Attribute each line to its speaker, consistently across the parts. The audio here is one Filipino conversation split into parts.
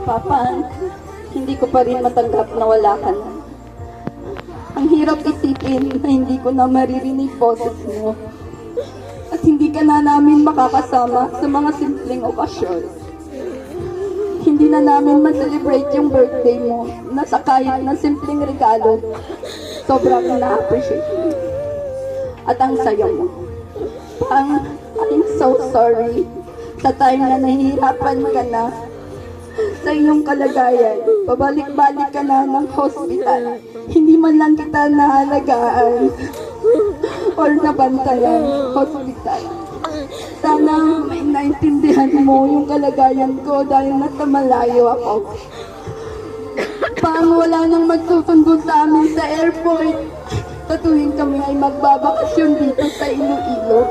Speaker 1: Papa, hindi ko pa rin matanggap na wala ka na. Ang hirap isipin na hindi ko na maririnig boses mo. At hindi ka na namin makakasama sa mga simpleng okasyon. Hindi na namin ma-celebrate yung birthday mo na sa kahit na simpleng regalo, sobrang na-appreciate mo. At ang saya mo. I'm so sorry sa time na nahihirapan ka na sa iyong kalagayan. Pabalik-balik ka na ng hospital. Hindi man lang kita naalagaan or nabantayan hospital. Sana may naintindihan mo yung kalagayan ko dahil nasa malayo ako. Pang wala nang magsusundo sa amin sa airport sa tuwing kami ay magbabakasyon dito sa Iloilo.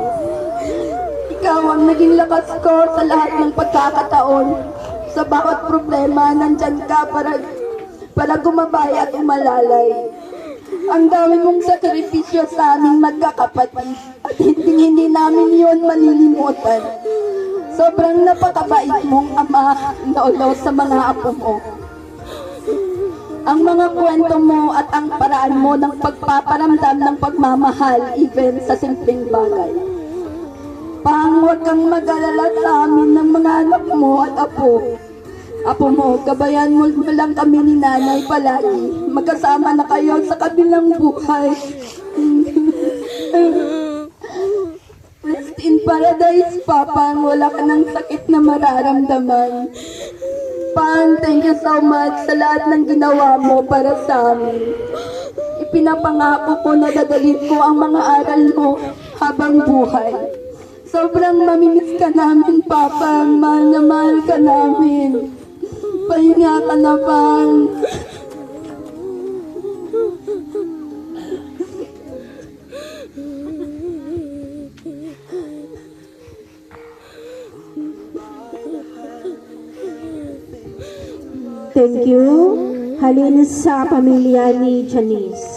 Speaker 1: Ikaw ang naging lakas ko sa lahat ng pagkakataon. Sa bawat problema, nandyan ka para gumabay at umalalay. Ang dami mong sakripisyo sa aming magkakapatid at hindi namin yun malilimutan. Sobrang napakabait mong ama, lolo sa mga apo mo. Ang mga kwento mo at ang paraan mo ng pagpaparamdam ng pagmamahal even sa simpleng bagay. Pang huwag kang mag-alala sa amin ng mga anak mo at apo. Apo mo, gabayan mo lang kami ni nanay palagi. Magkasama na kayo sa kabilang buhay. Rest in paradise, Papa. Wala ka ng sakit na mararamdaman. Pan, thank you so much sa lahat ng ginawa mo para sa amin. Ipinapangako ko na dadalhin ko ang mga aral mo habang buhay. Sobrang mamimiss ka namin, Papa. Mahal na mahal ka namin. Pahinga ka na, Pan.
Speaker 2: Thank you. Halin sa pamilya ni Janice.